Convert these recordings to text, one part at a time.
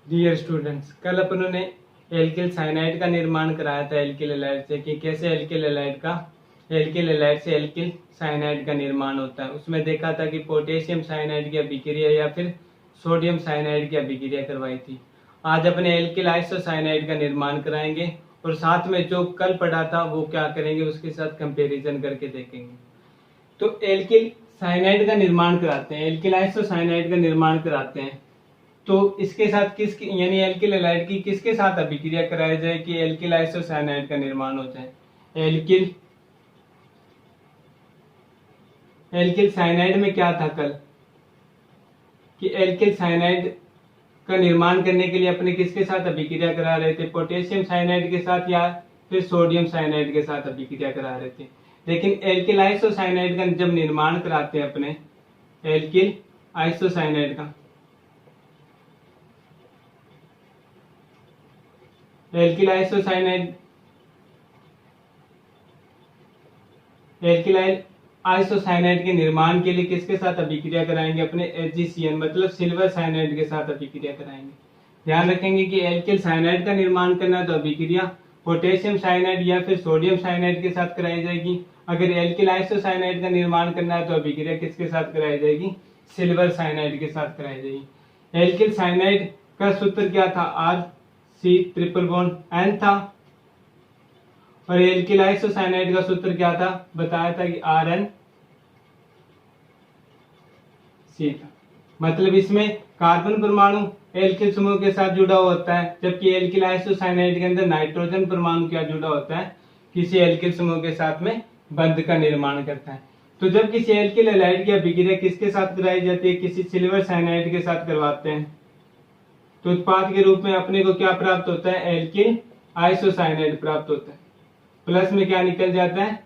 Dear students, कल अपन ने alkyl cyanide का निर्माण कराया था एल्किल हैलाइड से कि कैसे एल्किल हैलाइड से एल्किल साइनाइड का निर्माण होता है। उसमें देखा था कि पोटेशियम साइनाइड की अभिक्रिया या फिर सोडियम साइनाइड की अभिक्रिया करवाई थी। आज अपने एल्किल आइसोसाइनाइड का निर्माण कराएंगे और साथ में जो कल पढ़ा था वो क्या करेंगे उसके साथ कंपैरिजन करके देखेंगे। तो एल्किल साइनाइड का निर्माण कराते हैं, एल्किल आइसोसाइनाइड का निर्माण कराते हैं। तो इसके साथ किस यानी एल्किल हैलाइड की किसके साथ अभिक्रिया कराई जाए कि एल्किल आइसोसाइनाइड का निर्माण हो जाए। एल्किल साइनाइड में क्या था कल कि एल्किल साइनाइड का निर्माण करने के लिए अपने किसके साथ अभिक्रिया करा रहे थे, पोटेशियम साइनाइड के साथ या फिर सोडियम साइनाइड के साथ अभिक्रिया करा रहे थे। लेकिन एल्किल आइसोसाइनाइड का जब निर्माण कराते हैं अपने एल्किल आइसोसाइनाइड का एल्किल आइसोसाइनाइड के निर्माण के लिए किसके साथ अभिक्रिया कराएंगे, अपने एजीसीएन मतलब सिल्वर साइनाइड के साथ अभिक्रिया कराएंगे। ध्यान रखेंगे कि एल्किल साइनाइड का निर्माण करना है तो अभिक्रिया पोटेशियम साइनाइड या फिर सोडियम साइनाइड के साथ कराई जाएगी। अगर एल्किल आइसोसाइनाइड का निर्माण करना है तो अभिक्रिया किसके साथ कराई जाएगी, सिल्वर साइनाइड के साथ कराई जाएगी। एल्किल साइनाइड का सूत्र क्या था, R C triple bond N था और एल्किल आइसोसाइनाइड का सूत्र क्या था, बताया था कि आर एन सी था। मतलब इसमें कार्बन परमाणु एल्किल समूह के साथ जुड़ा होता है, जबकि एल्किल आइसोसाइनाइड के अंदर नाइट्रोजन परमाणु क्या जुड़ा होता है, किसी एल्किल समूह के साथ में बंध का निर्माण करता है। तो जब किसी एल्किल हैलाइड की अभिक्रिया किसके साथ कराई जाती है, किसी सिल्वर साइनाइड के साथ करवाते हैं, तो उत्पाद के रूप में अपने को क्या प्राप्त होता है, एल्किल आइसोसाइनाइड प्राप्त होता है। प्लस में क्या निकल जाता है,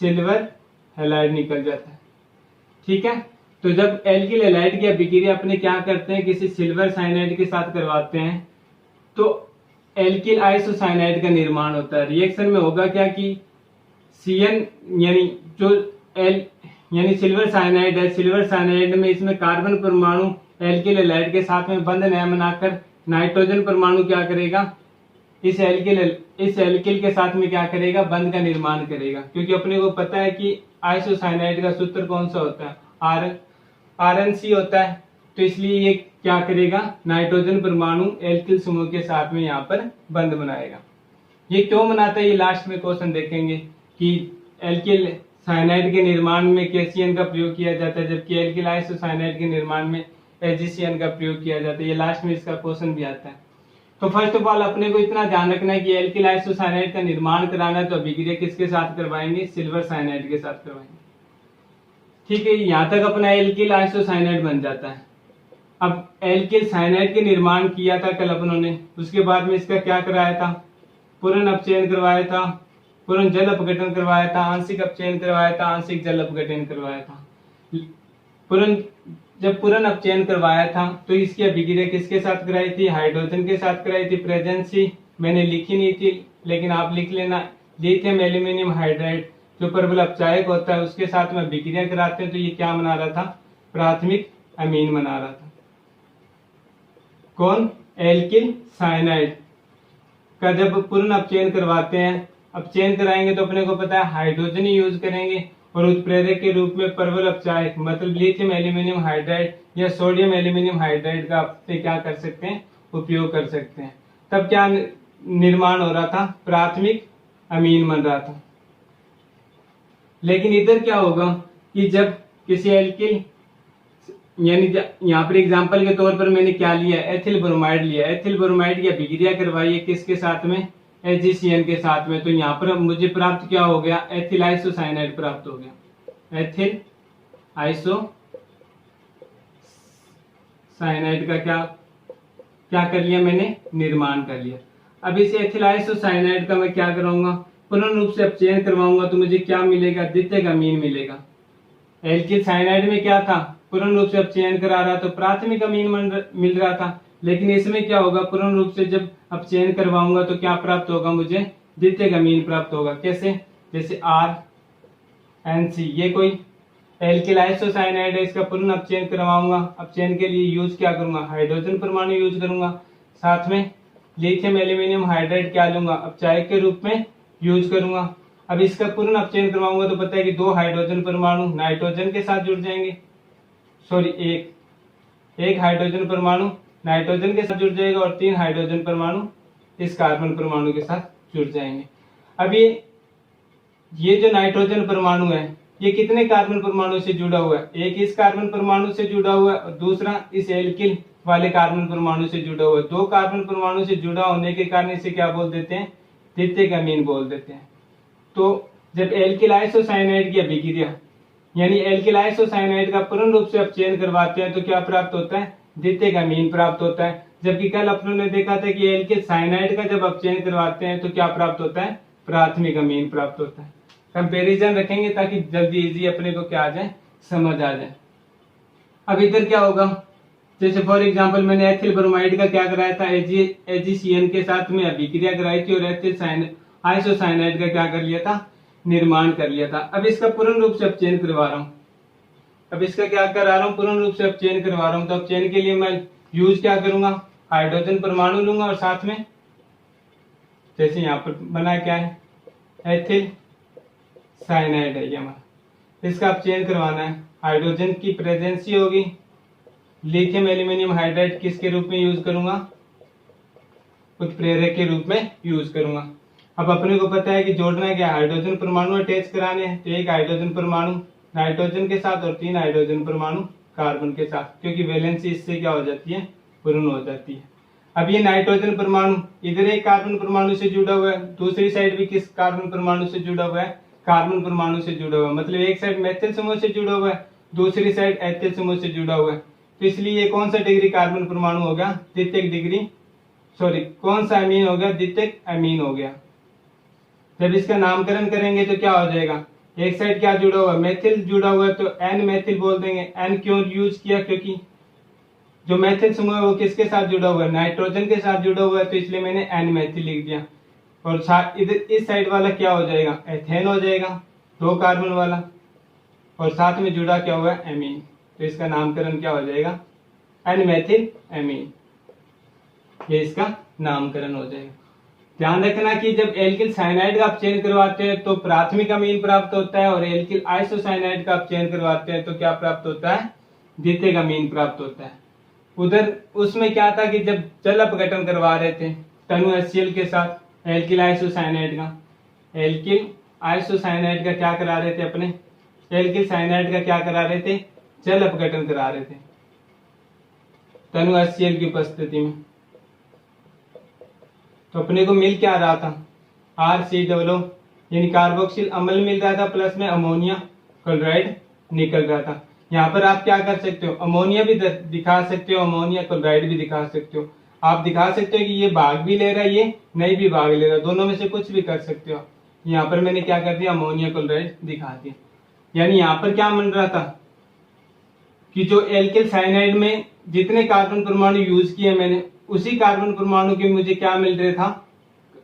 सिल्वर हैलाइड निकल जाता है। ठीक है, तो जब एल्किल हैलाइड की अभिक्रिया अपने क्या करते हैं, किसी सिल्वर साइनाइड के साथ करवाते हैं तो एल्किल आइसोसाइनाइड का निर्माण होता है। रिएक्शन में होगा क्या कि Cn यानी जो यानी सिल्वर साइनाइड है, सिल्वर साइनाइड में इसमें कार्बन परमाणु एल्किल हैलाइड के साथ में बंध न बनाकर नाइट्रोजन परमाणु क्या करेगा, इस एल्किल के साथ में क्या करेगा, बंध का निर्माण करेगा। क्योंकि अपने को पता है कि आइसोसाइनाइड का सूत्र कौन सा होता है, RnC होता है। तो इसलिए ये क्या करेगा, नाइट्रोजन परमाणु एल्किल समूह के साथ में यहाँ पर बंध बनाएगा। ये क्यों बनाता है, ये लास्ट में क्वेश्चन देखेंगे कि एल्किल साइनाइड के निर्माण में KCN का प्रयोग किया जाता है जबकि एल्किल आइसोसाइनाइड के निर्माण में AgCN का प्रयोग किया जाता है। ये लास्ट में इसका क्वेश्चन भी आता है। तो फर्स्ट ऑफ ऑल अपने को इतना ध्यान रखना है कि एल्किल आइसोसाइनाइड का निर्माण कराना है तो अभिक्रिया किसके साथ करवाएंगे, सिल्वर साइनाइड के साथ करवाएंगे। ठीक है, यहाँ तक अपना एल्किल आइसोसाइनाइड बन जाता है। अब एल्किल साइनाइड के निर्माण किया था कल अपनों ने, उसके बाद में इसका क्या कराया था, पूर्ण अपचयन करवाया था, पूर्ण जल अपघटन करवाया था, आंशिक अपचयन करवाया था, आंशिक जल अपघटन करवाया था। जब पूर्ण अपचयन करवाया था तो इसकी अभिक्रिया किसके साथ कराई थी, हाइड्रोजन के साथ कराई थी। प्रेजेंसी मैंने लिखी नहीं थी लेकिन आप लिख लेना, लिथियम एल्यूमिनियम हाइड्राइड जो प्रबल अपचायक होता है उसके साथ में अभिक्रिया कराते हैं। तो ये क्या बना रहा था, प्राथमिक अमीन बना रहा था। कौन, एल्किल साइनाइड का जब पूर्ण अपचयन करवाते हैं, अपचयन कराएंगे तो अपने को पता है हाइड्रोजन ही यूज करेंगे और उत्प्रेरक के रूप में प्रबल अपचायक मतलब लिथियम एल्यूमिनियम हाइड्राइड या सोडियम एल्यूमिनियम हाइड्राइड का अपने क्या कर सकते हैं, उपयोग कर सकते हैं। तब क्या निर्माण हो रहा था, प्राथमिक अमीन बन रहा था। लेकिन इधर क्या होगा कि जब किसी एल्किल यानी यहाँ पर एग्जांपल के तौर पर मैंने क्या लिया, एथिल ब्रोमाइड लिया, एथिल ब्रोमाइड की अभिक्रिया करवाई है किसके साथ में, AgCN के साथ में। तो यहाँ पर मुझे प्राप्त क्या हो गया, एथिल आइसोसाइनाइड प्राप्त हो गया। एथिल आइसोसाइनाइड का क्या कर लिया मैंने, निर्माण कर लिया। अब इस एथिल आइसोसाइनाइड का मैं क्या करूंगा, पूर्ण रूप से अपचयन करवाऊंगा तो मुझे क्या मिलेगा, द्वितीयक अमीन मिलेगा। एल्किल साइनाइड में क्या था, पूर्ण रूप से अपचयन करा रहा तो प्राथमिक अमीन मिल रहा था। लेकिन इसमें क्या होगा, पूर्ण रूप से जब अपचयन करवाऊंगा तो क्या प्राप्त होगा, मुझे द्वितीयक अमीन प्राप्त होगा। कैसे, जैसे RnC, ये कोई एल्किल आइसोसाइनाइड है, इसका पूर्ण अपचयन करवाऊंगा। अपचयन के लिए यूज क्या करूंगा, हाइड्रोजन परमाणु यूज करूंगा। साथ में लिथियम एल्यूमिनियम हाइड्राइड क्या लूंगा, अपचायक के रूप में यूज करूंगा। अब इसका पूर्ण अपचयन करवाऊंगा तो पता है कि 2 हाइड्रोजन परमाणु नाइट्रोजन के साथ जुड़ जाएंगे, सॉरी एक हाइड्रोजन परमाणु नाइट्रोजन के साथ जुड़ जाएगा और 3 हाइड्रोजन परमाणु इस कार्बन परमाणु के साथ जुड़ जाएंगे। अब ये जो नाइट्रोजन परमाणु है ये कितने कार्बन परमाणु से जुड़ा हुआ है, एक इस कार्बन परमाणु से जुड़ा हुआ है और दूसरा इस एल्किल वाले कार्बन परमाणु से जुड़ा हुआ है। 2 कार्बन परमाणु से जुड़ा होने के कारण इसे क्या बोल देते हैं, द्वितीयक अमीन बोल देते हैं। तो जब एल्किल आइसोसाइनाइड की अभिक्रिया यानी एल्किल आइसोसाइनाइड का पूर्ण रूप से अपचयन करवाते हैं तो क्या प्राप्त होता है, द्वितीयक अमीन प्राप्त होता है। जबकि कल अपनों ने देखा था कि एल्किल साइनाइड का जब अपचयन करवाते हैं तो क्या प्राप्त होता है, प्राथमिक अमीन प्राप्त होता है। कंपैरिजन रखेंगे ताकि जल्दी इजी अपने को क्या आ जाए, समझ आ जाए। अब इधर क्या होगा, जैसे फॉर एग्जांपल मैंने एथिल ब्रोमाइड का क्या कराया था, AgCN के साथ में अभिक्रिया कराई थी और एथिल आइसोसाइनाइड का क्या कर लिया था, निर्माण कर लिया था। अब इसका पूर्ण रूप से अपचयन करवा रहा हूँ, अब इसका क्या करा रहा हूँ, पूर्ण रूप से अपचयन करवा रहा हूँ। तो अपचयन के लिए मैं यूज क्या करूंगा, हाइड्रोजन परमाणु लूंगा और साथ में जैसे यहाँ पर बना क्या है, एथिल साइनाइड है ये हमारा, इसका अपचयन करवाना है। हाइड्रोजन की प्रेजेंसी होगी, लिथियम एल्यूमिनियम हाइड्राइड किसके रूप में यूज करूंगा, उत्प्रेरक के रूप में यूज करूंगा। अब अपने को पता है कि जोड़ना क्या, हाइड्रोजन परमाणु अटैच कराने हैं, तो एक हाइड्रोजन परमाणु नाइट्रोजन के साथ और 3 हाइड्रोजन परमाणु कार्बन के साथ, क्योंकि वैलेंसी इससे क्या हो जाती है, पूर्ण हो जाती है। अब ये नाइट्रोजन परमाणु इधर एक कार्बन परमाणु से जुड़ा हुआ है, दूसरी साइड भी किस कार्बन परमाणु से जुड़ा हुआ है, कार्बन परमाणु से जुड़ा हुआ है। मतलब एक साइड मेथिल समूह से जुड़ा हुआ है, दूसरी साइड एथिल समूह से जुड़ा हुआ है। तो इसलिए ये कौन सा डिग्री कार्बन परमाणु हो गया, द्वितीयक डिग्री, सॉरी कौन सा अमीन हो गया, द्वितीयक अमीन हो गया। जब इसका नामकरण करेंगे तो क्या हो जाएगा, एक साइड क्या जुड़ा हुआ है, मेथिल जुड़ा हुआ है तो एन मेथिल बोल देंगे। एन क्यों यूज किया, क्योंकि जो मेथिल समूह है वो किसके साथ जुड़ा हुआ है, नाइट्रोजन के साथ जुड़ा हुआ है, तो इसलिए मैंने एन मेथिल लिख दिया। और इधर इस साइड वाला क्या हो जाएगा, एथेन हो जाएगा, 2 कार्बन वाला, और साथ में जुड़ा क्या हुआ है, एमीन। तो इसका नामकरण क्या हो जाएगा, एन मेथिल एमीन, ये इसका नामकरण हो जाएगा। ध्यान रखना कि जब एल्किल साइनाइड का अपचयन करवाते हैं तो प्राथमिक अमीन प्राप्त होता है और एल्किल आइसोसाइनाइड का अपचयन करवाते हैं तो क्या प्राप्त होता है, द्वितीयक अमीन प्राप्त होता है। उधर उसमें क्या था कि जब जल अपघटन करवा रहे थे तनु HCl के साथ एल्किल आइसोसाइनाइड का, एल्किल आइसोसाइनाइड का क्या करा रहे थे, अपने एल्किल साइनाइड का क्या करा रहे थे, जल अपघटन करा रहे थे तनु HCl की उपस्थिति में। तो अपने को मिल क्या रहा था, RCOO यानी कार्बोक्सिल अम्ल मिल रहा था, प्लस में अमोनिया क्लोराइड निकल रहा था। यहाँ पर आप क्या कर सकते हो, अमोनिया भी दिखा सकते हो, अमोनिया क्लोराइड भी दिखा सकते हो। आप दिखा सकते हो कि ये भाग भी ले रहा है, ये नहीं भी भाग ले रहा है, दोनों में से कुछ भी कर सकते हो। यहाँ पर मैंने क्या कर दिया, अमोनिया क्लोराइड दिखा दिया। यानी यहाँ पर क्या बन रहा था कि जो एल्किल साइनाइड में जितने कार्बन परमाणु यूज किए मैंने, उसी कार्बन परमाणु के मुझे क्या मिल रहा था,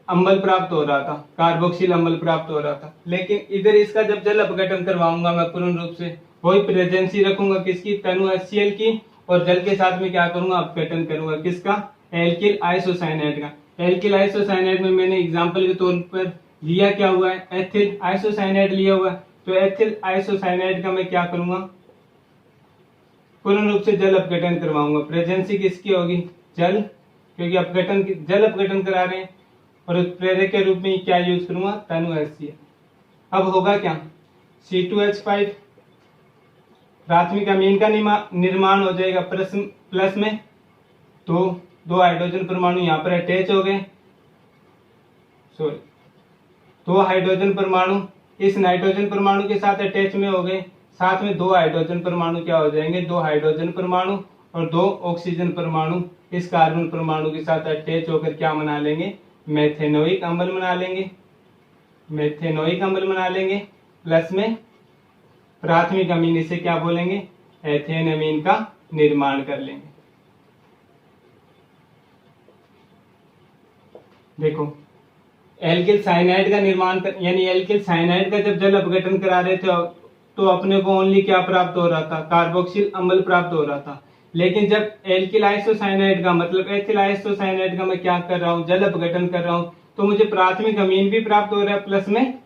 अम्ल प्राप्त हो रहा था, कार्बोक्सिल अम्ल प्राप्त हो रहा था। लेकिन इधर इसका जब जल अपघटन करवाऊंगा मैं पूर्ण रूप से, वही प्रेजेंसी रखूंगा किसकी, तनु HCl की, और जल के साथ में क्या करूंगा, अपघटन करूंगा किसका, एल्किल आइसोसाइनाइड का। एल्किल आइसोसाइनाइड में मैंने एग्जांपल के तौर पर लिया क्या हुआ है, एथिल आइसोसाइनाइड लिया हुआ है। तो एथिल आइसोसाइनाइड का मैं क्या करूंगा, पूर्ण रूप से जल अपघटन करवाऊंगा। प्रेजेंसी किसकी होगी, जल, क्योंकि अपघटन जल अपघटन करा रहे हैं, और उत्प्रेरक के रूप में क्या यूज करूंगा, तनु HCl। अब होगा क्या, C2H5 प्राथमिक अमीन का निर्माण हो जाएगा, प्लस में दो हाइड्रोजन परमाणु यहाँ पर अटैच हो गए, सॉरी 2 हाइड्रोजन परमाणु इस नाइट्रोजन परमाणु के साथ अटैच में हो गए, साथ में 2 हाइड्रोजन परमाणु क्या हो जाएंगे, 2 हाइड्रोजन परमाणु और 2 ऑक्सीजन परमाणु इस कार्बन परमाणु के साथ अटैच होकर क्या बना लेंगे, मेथेनोइक अम्ल बना लेंगे, मेथेनोइक अम्ल बना लेंगे। प्लस में प्राथमिक अमीन, इसे क्या बोलेंगे, एथेन अमीन का निर्माण कर लेंगे। देखो एल्किल साइनाइड का निर्माण यानी एल्किल साइनाइड का जब जल अपघटन करा रहे थे तो अपने को ओनली क्या प्राप्त हो रहा था, कार्बोक्सिल अम्ल प्राप्त हो रहा था। लेकिन जब एल्किल आइसोसाइनाइड का मतलब एथिल आइसोसाइनाइड का मैं क्या कर रहा हूँ, जल अपघटन कर रहा हूँ, तो मुझे प्राथमिक अमीन भी प्राप्त हो रहा है प्लस में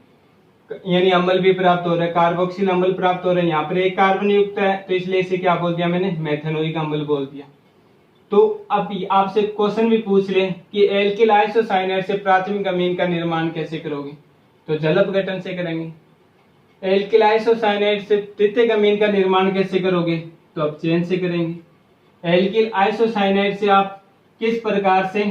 यानी अम्ल भी प्राप्त हो रहा है, कार्बोक्सिल अम्ल प्राप्त हो रहा है। यहाँ पर एक कार्बन युक्त है तो इसलिए इसे क्या बोल दिया मैंने, मेथेनोइक अम्ल बोल दिया। तो अब आपसे क्वेश्चन भी पूछ ले कि एल्किल आइसोसाइनाइड से प्राथमिक अमीन का निर्माण कैसे करोगे, तो जल अपघटन से करेंगे। एल्किल आइसोसाइनाइड से तृतीयक अमीन का निर्माण कैसे करोगे, तो अब चेन से करेंगे। एल्किल आइसोसाइनाइड से आप किस प्रकार से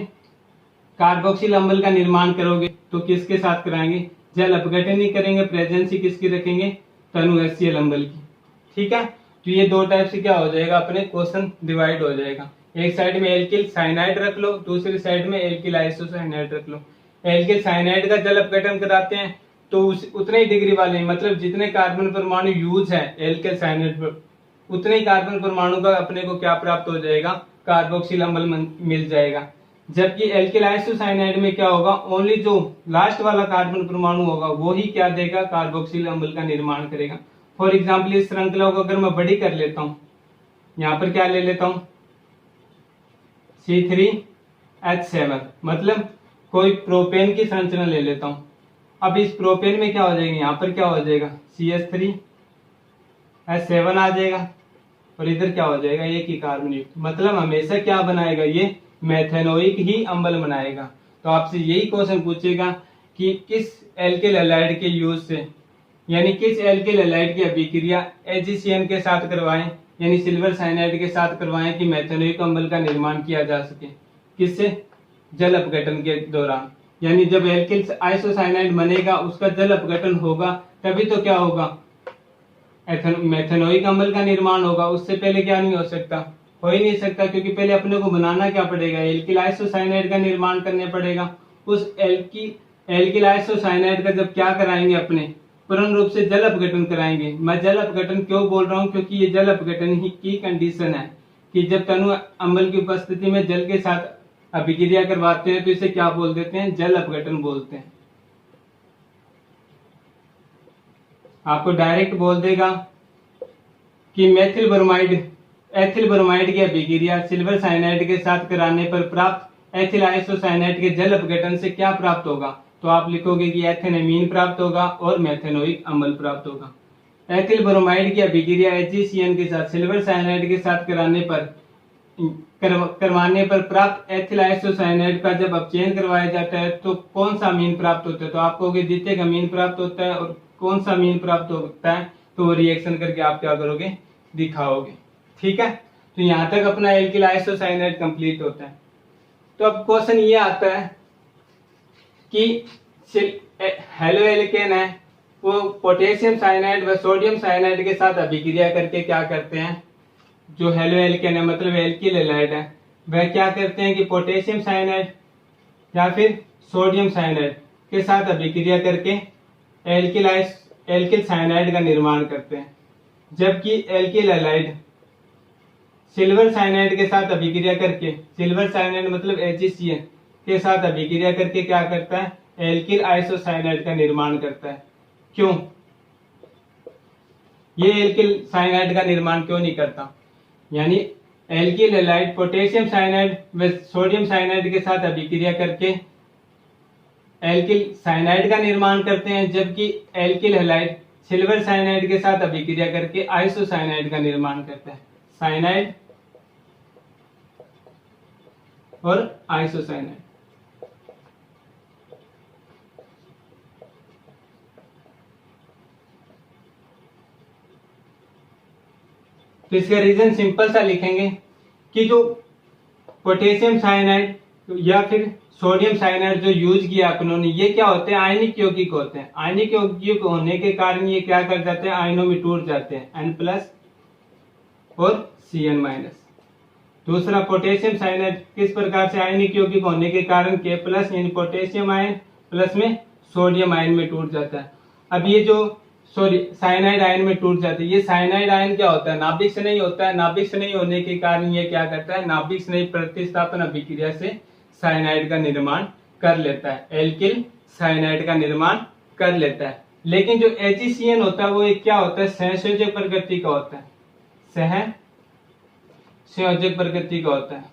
कार्बोक्सिल अम्ल का निर्माण करोगे, तो किसके साथ कराएंगे, जल अपघटन ही करेंगे। प्रेजेंसी किसकी रखेंगे, तनु HCl अम्ल की। ठीक है, तो ये दो टाइप से क्या हो जाएगा, अपने क्वेश्चन डिवाइड हो जाएगा। एक साइड में एल्किल साइनाइड रख लो, दूसरी साइड में एल्किल आइसोसाइनाइड रख लो। एल्किल साइनाइड का जल अपघटन कराते हैं तो उतने ही डिग्री वाले, मतलब जितने कार्बन परमाणु यूज है एल्किल साइनाइड पर, उतने ही कार्बन परमाणु का अपने को क्या प्राप्त हो जाएगा, कार्बोक्सिल अम्ल मिल जाएगा। जबकि एल्किल आइसोसाइनाइड में क्या होगा, ओनली जो लास्ट वाला कार्बन परमाणु होगा वो ही क्या देगा, कार्बोक्सिल अम्ल का निर्माण करेगा। फॉर एग्जाम्पल इस श्रृंखला को अगर मैं बड़ी कर लेता हूं, यहाँ पर क्या ले लेता हूं, C3H7, मतलब कोई प्रोपेन की संरचना ले लेता हूं। अब इस प्रोपेन में क्या हो जाएगा, यहाँ पर क्या हो जाएगा, CH3H7 आ जाएगा और इधर क्या हो जाएगा, एक ही कार्बन युक्त, मतलब हमेशा क्या बनाएगा, ये मेथेनोइक ही अम्ल बनाएगा। तो आपसे यही क्वेश्चन पूछेगा कि किस एल्किल हैलाइड के यूज से, यानी किस एल्किल हैलाइड की अभिक्रिया AgCN के साथ करवाएं, यानी सिल्वर साइनाइड के साथ करवाएं कि मेथेनोइक अम्ल का निर्माण किया जा सके, किससे, जल अपघटन के दौरान। यानी जब एल्किल आइसोसाइनाइड बनेगा उसका जल अपघटन होगा तभी तो क्या होगा, मेथेनोइक अम्ल का निर्माण होगा। उससे पहले क्या नहीं हो सकता, हो ही नहीं सकता, क्योंकि पहले अपने को बनाना क्या पड़ेगा, एल्किल आइसोसाइनाइड का निर्माण करने पड़ेगा। उस एल्किल आइसोसाइनाइड का जब क्या कराएंगे, अपने पूर्ण रूप से जल अपघटन कराएंगे। मैं जल अपघटन क्यों बोल रहा हूँ, क्योंकि ये जल अपघटन ही की कंडीशन है कि जब तनु अम्ल की उपस्थिति में जल के साथ अभिक्रिया करवाते हैं तो इसे क्या बोल देते हैं, जल अपघटन बोलते हैं। आपको डायरेक्ट बोल देगा कि मेथिल ब्रोमाइड एथिल ब्रोमाइड की अभिक्रिया सिल्वर साइनाइड के साथ कराने पर प्राप्त एथिल आइसोसाइनाइड के जल अपघटन से क्या प्राप्त होगा, तो आप लिखोगे कि एथेनमीन प्राप्त होगा और मेथेनोइक अम्ल प्राप्त होगा। एथिल ब्रोमाइड की अभिक्रिया AgCN के साथ सिल्वर साइनाइड के साथ करवाने पर प्राप्त एथिल आइसोसाइनाइड का जब अपचयन करवाया जाता है तो कौन सा अमीन प्राप्त होता है, तो आप कहोगे द्वितीयक अमीन प्राप्त होता है। और कौन सा अमीन प्राप्त होता है, तो वो रिएक्शन करके आप क्या करोगे, दिखाओगे। ठीक है, तो यहां तक अपना एल्किल आइसोसाइनाइड कंप्लीट होता है। तो अब क्वेश्चन ये आता है कि हेलो एल्केन है, वो पोटेशियम साइनाइड व सोडियम साइनाइड के साथ अभिक्रिया करके क्या करते हैं, जो हेलो एल्केन है मतलब एल्किल हैलाइड है, वह क्या करते हैं कि पोटेशियम साइनाइड या फिर सोडियम साइनाइड के साथ अभिक्रिया करके एल्किल साइनाइड का निर्माण करते हैं। जबकि एल्किल हैलाइड सिल्वर साइनाइड के साथ अभिक्रिया करके, सिल्वर साइनाइड मतलब AgCN के साथ अभिक्रिया करके क्या करता है, एल्किल आइसोसाइनाइड का निर्माण करता है। क्यों, ये एल्किल साइनाइड का निर्माण क्यों नहीं करता, यानी एल्किल हैलाइड पोटेशियम साइनाइड व सोडियम साइनाइड के साथ अभिक्रिया करके एल्किल साइनाइड का निर्माण करते हैं, जबकि एल्किल हैलाइड सिल्वर साइनाइड के साथ अभिक्रिया करके आइसोसाइनाइड का निर्माण करता है। साइनाइड और आइसोसाइनाइड। तो इसका रीजन सिंपल सा लिखेंगे कि जो पोटेशियम साइनाइड या फिर सोडियम साइनाइड जो यूज किया अपनों ने, ये क्या होते हैं, आयनिक यौगिक होते हैं। आयनिक यौगिक होने के कारण ये क्या कर जाते हैं, आयनों में टूट जाते हैं, N+ और Cn-। दूसरा पोटेशियम साइनाइड किस प्रकार से आयनिक यौगिक होने के कारण K+ यानी पोटेशियम आयन प्लस में सोडियम आयन में टूट जाता है। अब ये जो साइनाइड आयन में टूट जाती है, ये साइनाइड आयन क्या होता है, नाभिक से नहीं होता है। नाभिक से नहीं होने के कारण ये क्या करता है, नाभिक से नहीं प्रतिस्थापन अभिक्रिया से साइनाइड का निर्माण कर लेता है, एल्किल साइनाइड का निर्माण कर लेता है। लेकिन जो AgCN होता है वो एक क्या होता है, सहसंयोजक प्रकृति का होता है, संयोजक प्रकृति का होता है।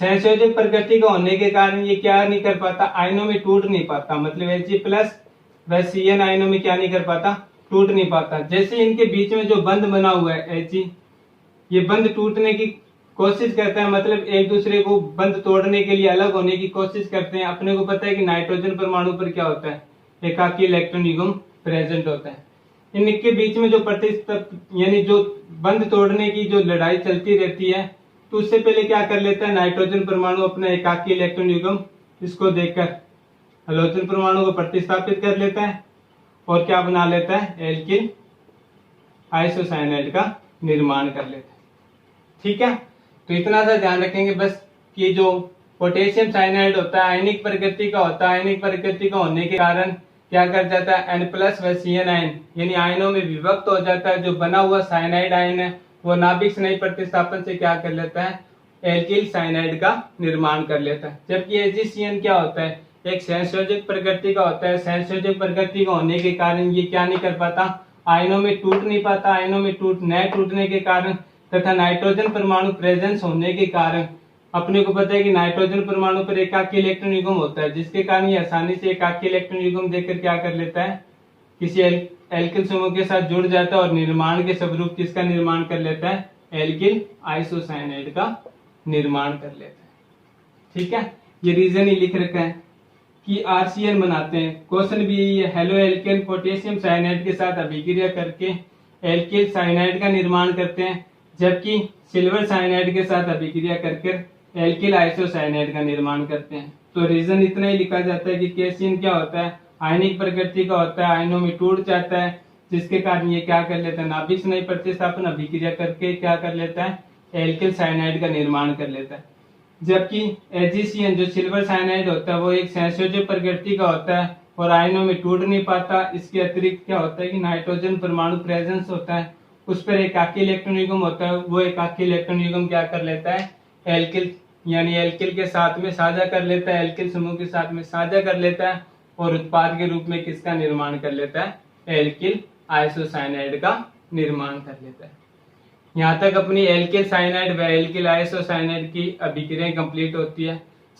सहसंयोजक प्रकृति का होने के कारण ये क्या नहीं कर पाता, आयनों में टूट नहीं पाता, मतलब Hg+ व Cn आयनों में क्या नहीं कर पाता, टूट नहीं पाता। जैसे इनके बीच में जो बंध बना हुआ है Ag, ये बंध टूटने की कोशिश करता है, मतलब एक दूसरे को बंध तोड़ने के लिए अलग होने की कोशिश करते हैं। अपने को पता है कि नाइट्रोजन परमाणु पर क्या होता है, एकाकी इलेक्ट्रॉन युग्म प्रेजेंट होता है। इनके बीच में जो यानी जो बंध तोड़ने की जो लड़ाई चलती रहती है, तो उससे पहले क्या कर लेता है, नाइट्रोजन परमाणु अपना एकाकी इलेक्ट्रॉन युग्म इसको देकर हैलोजन परमाणु को प्रतिस्थापित कर लेता है और क्या बना लेता है, एल्किल आइसोसाइनाइड का निर्माण कर लेता है। ठीक है, तो इतना सा ध्यान रखेंगे बस कि जो पोटेशियम साइनाइड होता है आयनिक प्रकृति का होता है। आयनिक प्रकृति का होने के कारण क्या कर जाता है, N+ व Cn आयन यानी आयनों में विभक्त हो जाता है। जो बना हुआ साइनाइड आयन है वो नाभिक स्नेही प्रतिस्थापन से क्या कर लेता है, एल्किल साइनाइड का निर्माण कर लेता है। जबकि AgCN क्या होता है, एक सहसंयोजक प्रकृति का होता है। सहसंयोजक प्रकृति का होने के कारण ये क्या नहीं कर पाता, आयनों में टूट नहीं पाता। आयनों में न टूटने के कारण तथा नाइट्रोजन परमाणु प्रेजेंस होने के कारण अपने को पता है कि नाइट्रोजन परमाणु पर एकाकी इलेक्ट्रॉन युग्म होता है, जिसके कारण ये आसानी से एकाकी इलेक्ट्रॉन युग्म देकर क्या कर लेता है, किसी एल्किल समूह के साथ जुड़ जाता है और निर्माण के स्वरूप किसका निर्माण कर लेता है, एल्किल आइसोसाइनाइड का निर्माण कर लेता है। ठीक है, ये रीजन ही लिख रखा है कि RCN बनाते हैं। क्वेश्चन भी ये हेलो एल्केन पोटेशियम साइनाइड के साथ अभिक्रिया करके एल्किल साइनाइड का निर्माण करते हैं, जबकि सिल्वर साइनाइड के साथ अभिक्रिया करके एल्किल आइसोसाइनाइड का निर्माण करते हैं। तो रीजन इतना ही लिखा जाता है कि KCN क्या होता है, आयनिक प्रकृति का होता है, आयनों में टूट जाता है, जिसके कारण ये क्या कर लेता है, नाभिक स्नेही प्रतिस्थापन अभिक्रिया करके क्या कर लेता है, एल्किल साइनाइड का निर्माण कर लेता है। जबकि AgCN जो सिल्वर साइनाइड होता है वो एक सहसंयोजक प्रकृति का होता है और आयनों में टूट नहीं पाता। इसके अतिरिक्त क्या होता है कि नाइट्रोजन परमाणु प्रेजेंस होता है, उस पर एकाकी इलेक्ट्रॉन युग्म होता है। वो एकाकी इलेक्ट्रॉन युग्म क्या कर लेता है, एल्किल यानी एल्किल के साथ में साझा कर लेता है, एल्किल समूह के साथ में साझा कर लेता है और उत्पाद के रूप में किसका निर्माण कर लेता है, एल्किल आइसोसाइनाइड का निर्माण कर लेता है। यहाँ तक अपनी एल्किल साइनाइड व एल्किल आइसोसाइनाइड की अभिक्रिया कंप्लीट होती है।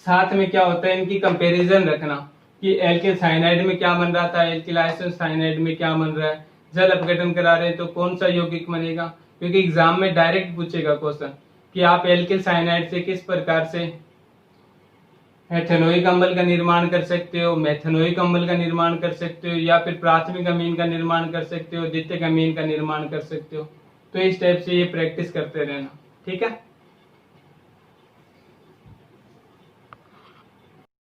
साथ में क्या होता है, इनकी कंपैरिजन रखना कि एल्किल साइनाइड में क्या बन रहा था, एल्किल आइसोसाइनाइड में क्या बन रहा है। जल अपघटन करा रहे हैं तो कौन सा यौगिक बनेगा, क्योंकि एग्जाम में डायरेक्ट पूछेगा क्वेश्चन कि आप एल्किल साइनाइड से किस प्रकार से एथेनोइक अम्ल का निर्माण कर सकते हो, मेथेनोइक अम्ल का निर्माण कर सकते हो, या फिर प्राथमिक अमीन का निर्माण कर सकते हो, द्वितीयक अमीन का निर्माण कर सकते हो। तो इस टाइप से ये प्रैक्टिस करते रहना। ठीक है।